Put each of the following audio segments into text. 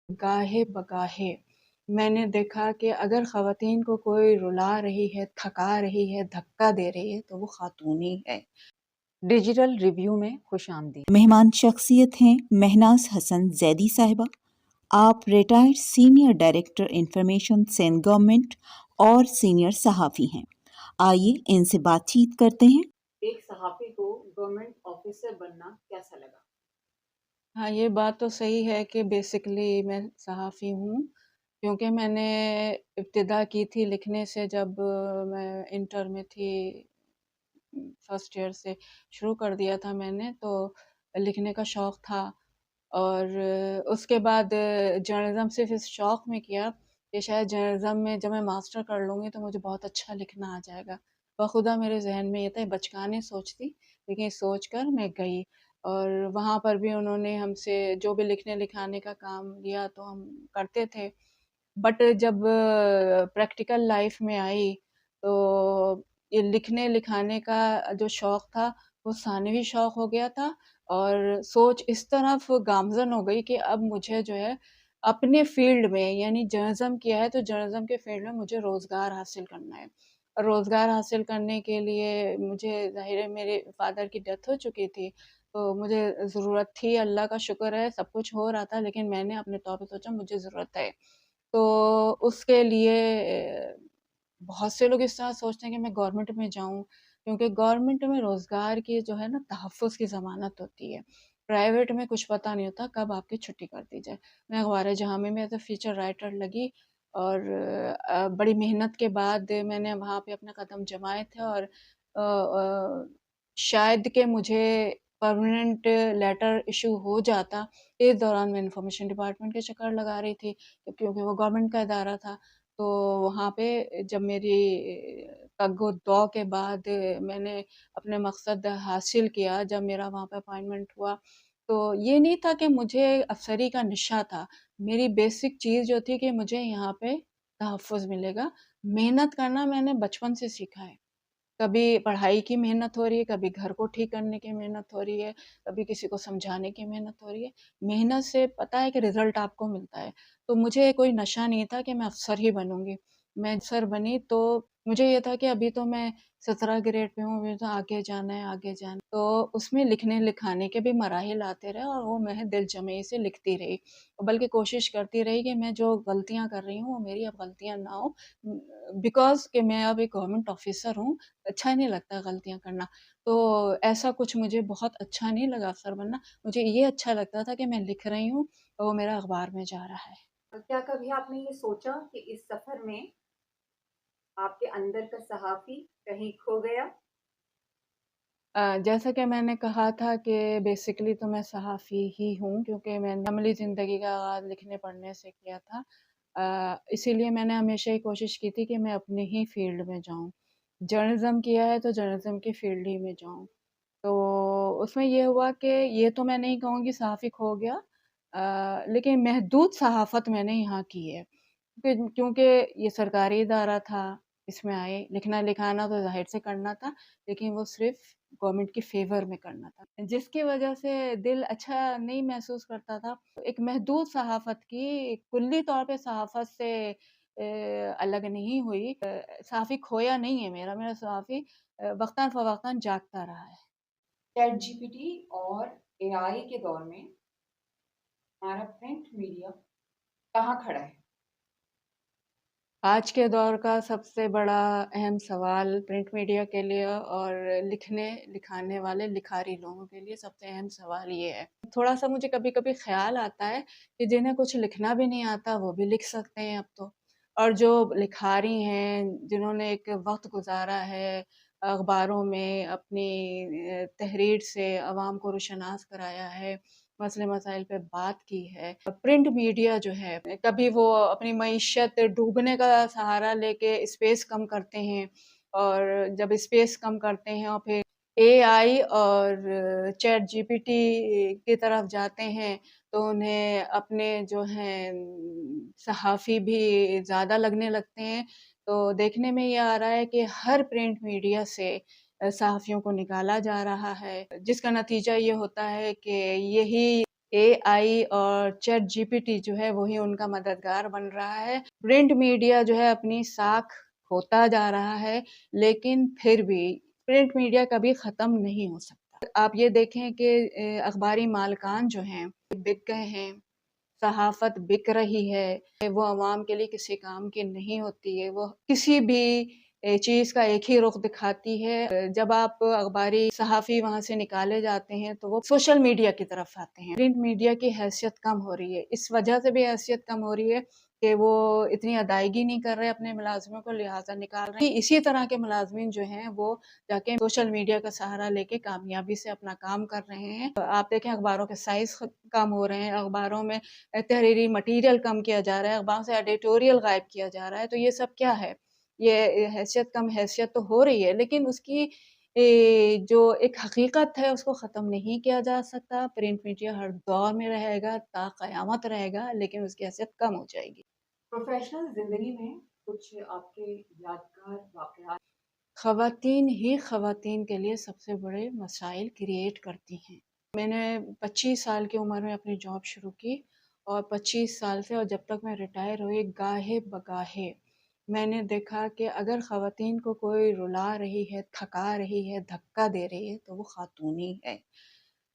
گاہے بگاہے میں نے دیکھا کہ اگر خواتین کو کوئی رلا رہی ہے، تھکا رہی ہے، دھکا دے رہی ہے تو وہ خاتون ہی ہے۔ ڈیجیٹل ریویو میں خوش آمدید۔ مہمان شخصیت ہیں مہناز حسن زیدی صاحبہ۔ آپ retired senior director information Sindh government اور سینئر صحافی ہیں۔ آئیے ان سے بات چیت کرتے ہیں۔ ایک صحافی کو گورنمنٹ آفیسر بننا کیسا لگا؟ ہاں، یہ بات تو صحیح ہے کہ بیسکلی میں صحافی ہوں، کیونکہ میں نے ابتدا کی تھی لکھنے سے جب میں انٹر میں تھی، فرسٹ ایئر سے شروع کر دیا تھا میں نے، تو لکھنے کا شوق تھا، اور اس کے بعد جرنلزم صرف اس شوق میں کیا کہ شاید جرنلزم میں جب میں ماسٹر کر لوں گی تو مجھے بہت اچھا لکھنا آ جائے گا۔ بخدا میرے ذہن میں یہ تھا، بچکانے سوچ تھی، لیکن سوچ کر میں گئی، اور وہاں پر بھی انہوں نے ہم سے جو بھی لکھنے لکھانے کا کام لیا تو ہم کرتے تھے، بٹ جب پریکٹیکل لائف میں آئی تو یہ لکھنے لکھانے کا جو شوق تھا وہ ثانوی شوق ہو گیا تھا، اور سوچ اس طرف گامزن ہو گئی کہ اب مجھے جو ہے اپنے فیلڈ میں، یعنی جرنلزم کیا ہے تو جرنلزم کے فیلڈ میں مجھے روزگار حاصل کرنا ہے، اور روزگار حاصل کرنے کے لیے مجھے ظاہر ہے میرے فادر کی ڈیتھ ہو چکی تھی تو مجھے ضرورت تھی، اللہ کا شکر ہے سب کچھ ہو رہا تھا، لیکن میں نے اپنے طور پہ سوچا مجھے ضرورت ہے، تو اس کے لیے بہت سے لوگ اس طرح سوچتے ہیں کہ میں گورنمنٹ میں جاؤں، کیونکہ گورنمنٹ میں روزگار کی جو ہے نا تحفظ کی ضمانت ہوتی ہے، پرائیویٹ میں کچھ پتہ نہیں ہوتا کب آپ کی چھٹی کر دی جائے۔ میں اخبار جہاں میں ایز اے فیچر رائٹر لگی، اور بڑی محنت کے بعد میں نے وہاں پہ اپنے قدم جمائے تھے، اور شاید کہ مجھے پرماننٹ لیٹر ایشو ہو جاتا، اس دوران میں انفارمیشن ڈپارٹمنٹ کے چکر لگا رہی تھی کیونکہ وہ گورنمنٹ کا ادارہ تھا، تو وہاں پہ جب میری تگ و دو کے بعد میں نے اپنے مقصد حاصل کیا، جب میرا وہاں پہ اپائنٹمنٹ ہوا تو یہ نہیں تھا کہ مجھے افسری کا نشہ تھا، میری بیسک چیز جو تھی کہ مجھے یہاں پہ تحفظ ملے گا، محنت کرنا میں نے بچپن سے سیکھا ہے، کبھی پڑھائی کی محنت ہو رہی ہے، کبھی گھر کو ٹھیک کرنے کی محنت ہو رہی ہے، کبھی کسی کو سمجھانے کی محنت ہو رہی ہے، محنت سے پتہ ہے کہ رزلٹ آپ کو ملتا ہے، تو مجھے کوئی نشہ نہیں تھا کہ میں افسر ہی بنوں گی، میں افسر بنی تو مجھے یہ تھا کہ ابھی تو میں 17 گریڈ پہ ہوں، ابھی تو آگے جانا ہے آگے جانا ہے، تو اس میں لکھنے لکھانے کے بھی مراحل آتے رہے، اور وہ میں دل جمعی سے لکھتی رہی، بلکہ کوشش کرتی رہی کہ میں جو غلطیاں کر رہی ہوں وہ میری اب غلطیاں نہ ہوں، بیکاز کہ میں اب ایک گورنمنٹ آفیسر ہوں، اچھا نہیں لگتا غلطیاں کرنا، تو ایسا کچھ مجھے بہت اچھا نہیں لگا افسر بننا، مجھے یہ اچھا لگتا تھا کہ میں لکھ رہی ہوں اور وہ میرا اخبار میں جا رہا ہے۔ کیا کبھی آپ نے یہ سوچا کہ اس سفر میں آپ کے اندر کا صحافی کہیں کھو گیا؟ جیسا کہ میں نے کہا تھا کہ بیسکلی تو میں صحافی ہی ہوں، کیونکہ میں نے عملی زندگی کا آغاز لکھنے پڑھنے سے کیا تھا، اسی لیے میں نے ہمیشہ ہی کوشش کی تھی کہ میں اپنے ہی فیلڈ میں جاؤں، جرنلزم کیا ہے تو جرنلزم کی فیلڈ ہی میں جاؤں، تو اس میں یہ ہوا کہ یہ تو میں نہیں کہوں گی صحافی کھو گیا، لیکن محدود صحافت میں نے یہاں کی ہے، کیونکہ یہ سرکاری ادارہ تھا، اس میں آئے لکھنا لکھانا تو ظاہر سے کرنا تھا، لیکن وہ صرف گورنمنٹ کی فیور میں کرنا تھا، جس کی وجہ سے دل اچھا نہیں محسوس کرتا تھا، ایک محدود صحافت کی کلی طور پہ صحافت سے الگ نہیں ہوئی، صحافی کھویا نہیں ہے، میرا صحافی وقتاً فوقتاً جاگتا رہا ہے۔ چیٹ جی پی ٹی اور اے آئی کے دور میں ہمارا پرنٹ میڈیا کہاں کھڑا ہے؟ آج کے دور کا سب سے بڑا اہم سوال پرنٹ میڈیا کے لیے اور لکھنے لکھانے والے لکھاری لوگوں کے لیے سب سے اہم سوال یہ ہے، تھوڑا سا مجھے کبھی کبھی خیال آتا ہے کہ جنہیں کچھ لکھنا بھی نہیں آتا وہ بھی لکھ سکتے ہیں اب تو، اور جو لکھاری ہیں جنہوں نے ایک وقت گزارا ہے اخباروں میں، اپنی تحریر سے عوام کو روشناس کرایا ہے، مسئلے مسائل پہ بات کی ہے، پرنٹ میڈیا جو ہے کبھی وہ اپنی معیشت ڈوبنے کا سہارا لے کے اسپیس کم کرتے ہیں، اور جب اسپیس کم کرتے ہیں اور پھر اے آئی اور چیٹ جی پی ٹی کی طرف جاتے ہیں تو انہیں اپنے جو ہیں صحافی بھی زیادہ لگنے لگتے ہیں، تو دیکھنے میں یہ آ رہا ہے کہ ہر پرنٹ میڈیا سے صحافیوں کو نکالا جا رہا ہے، جس کا نتیجہ یہ ہوتا ہے کہ یہی اے آئی اور چیٹ جی پی ٹی جو ہے وہی ان کا مددگار بن رہا ہے۔ پرنٹ میڈیا جو ہے اپنی ساکھ کھوتا جا رہا ہے، لیکن پھر بھی پرنٹ میڈیا کبھی ختم نہیں ہو سکتا۔ آپ یہ دیکھیں کہ اخباری مالکان جو ہیں بک گئے ہیں، صحافت بک رہی ہے، وہ عوام کے لیے کسی کام کی نہیں ہوتی ہے، وہ کسی بھی چیز کا ایک ہی رخ دکھاتی ہے۔ جب آپ اخباری صحافی وہاں سے نکالے جاتے ہیں تو وہ سوشل میڈیا کی طرف آتے ہیں۔ پرنٹ میڈیا کی حیثیت کم ہو رہی ہے، اس وجہ سے بھی حیثیت کم ہو رہی ہے کہ وہ اتنی ادائیگی نہیں کر رہے اپنے ملازموں کو، لہٰذا نکال رہے ہیں۔ اسی طرح کے ملازمین جو ہیں وہ جا کے سوشل میڈیا کا سہارا لے کے کامیابی سے اپنا کام کر رہے ہیں۔ آپ دیکھیں اخباروں کے سائز کم ہو رہے ہیں، اخباروں میں تحریری مٹیریل کم کیا جا رہا ہے، اخباروں سے ایڈیٹوریل غائب کیا جا رہا ہے، تو یہ سب کیا ہے؟ یہ حیثیت کم حیثیت تو ہو رہی ہے، لیکن اس کی جو ایک حقیقت ہے اس کو ختم نہیں کیا جا سکتا۔ پرنٹ میڈیا ہر دور میں رہے گا، تا قیامت رہے گا، لیکن اس کی حیثیت کم ہو جائے گی۔ پروفیشنل زندگی میں کچھ آپ کے یادگار واقعات؟ خواتین ہی خواتین کے لیے سب سے بڑے مسائل کریٹ کرتی ہیں۔ میں نے 25 سال کی عمر میں اپنی جاب شروع کی، اور 25 سال سے اور جب تک میں ریٹائر ہوئی گاہے بگاہے میں نے دیکھا کہ اگر خواتین کو کوئی رلا رہی ہے، تھکا رہی ہے، دھکا دے رہی ہے تو وہ خاتون ہی ہے۔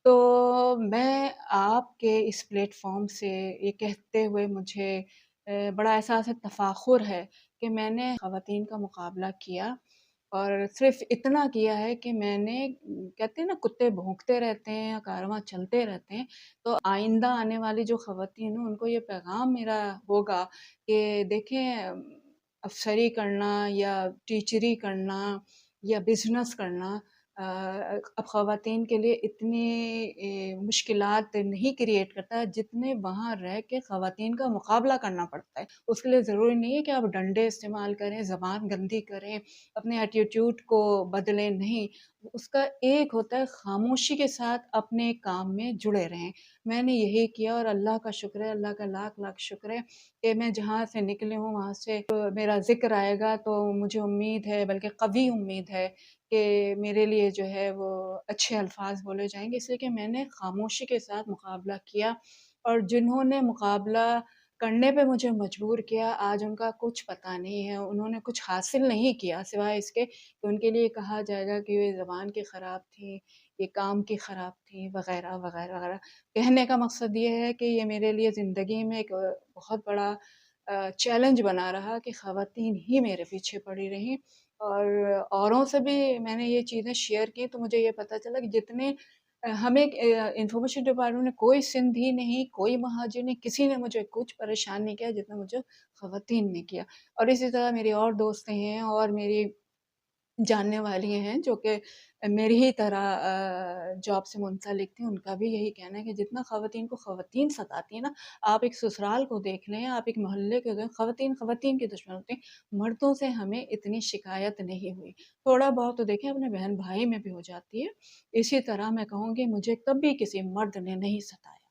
تو میں آپ کے اس پلیٹ فارم سے یہ کہتے ہوئے مجھے بڑا احساس تفاخر ہے کہ میں نے خواتین کا مقابلہ کیا، اور صرف اتنا کیا ہے کہ میں نے، کہتے ہیں نا کتے بھونکتے رہتے ہیں یا کارواں چلتے رہتے ہیں، تو آئندہ آنے والی جو خواتین ہیں ان کو یہ پیغام میرا ہوگا کہ دیکھیں، افسری کرنا یا ٹیچری کرنا یا بزنس کرنا اب خواتین کے لیے اتنی مشکلات نہیں کریٹ کرتا جتنے وہاں رہ کے خواتین کا مقابلہ کرنا پڑتا ہے۔ اس کے لیے ضروری نہیں ہے کہ آپ ڈنڈے استعمال کریں، زبان گندی کریں، اپنے ایٹیٹیوڈ کو بدلیں، نہیں۔ اس کا ایک ہوتا ہے خاموشی کے ساتھ اپنے کام میں جڑے رہیں۔ میں نے یہی کیا، اور اللہ کا شکر ہے، اللہ کا لاکھ لاکھ شکر ہے کہ میں جہاں سے نکلی ہوں وہاں سے میرا ذکر آئے گا تو مجھے امید ہے، بلکہ قوی امید ہے کہ میرے لیے جو ہے وہ اچھے الفاظ بولے جائیں گے، اس لیے کہ میں نے خاموشی کے ساتھ مقابلہ کیا، اور جنہوں نے مقابلہ کرنے پہ مجھے مجبور کیا آج ان کا کچھ پتہ نہیں ہے، انہوں نے کچھ حاصل نہیں کیا سوائے اس کے کہ ان کے لیے کہا جائے گا کہ یہ زبان کی خراب تھی، یہ کام کی خراب تھی، وغیرہ وغیرہ وغیرہ۔ کہنے کا مقصد یہ ہے کہ یہ میرے لیے زندگی میں ایک بہت بڑا چیلنج بنا رہا کہ خواتین ہی میرے پیچھے پڑی رہیں، اور اوروں سے بھی میں نے یہ چیزیں شیئر کی تو مجھے یہ پتہ چلا کہ جتنے ہمیں انفارمیشن ڈپارٹمنٹ نے کوئی سندھی نہیں، کوئی مہاجر نہیں، کسی نے مجھے کچھ پریشان نہیں کیا جتنا مجھے خواتین نے کیا۔ اور اسی طرح میری اور دوستیں ہیں اور میری جاننے والی ہیں جو کہ میری ہی طرح جاب سے منسلک تھیں، ان کا بھی یہی کہنا ہے کہ جتنا خواتین کو خواتین ستاتی ہیں نا، آپ ایک سسرال کو دیکھ لیں، آپ ایک محلے کو دیکھ، خواتین خواتین کی دشمن ہوتی ہیں، مردوں سے ہمیں اتنی شکایت نہیں ہوئی۔ تھوڑا بہت تو دیکھیں اپنے بہن بھائی میں بھی ہو جاتی ہے، اسی طرح میں کہوں گی مجھے کبھی کسی مرد نے نہیں ستایا۔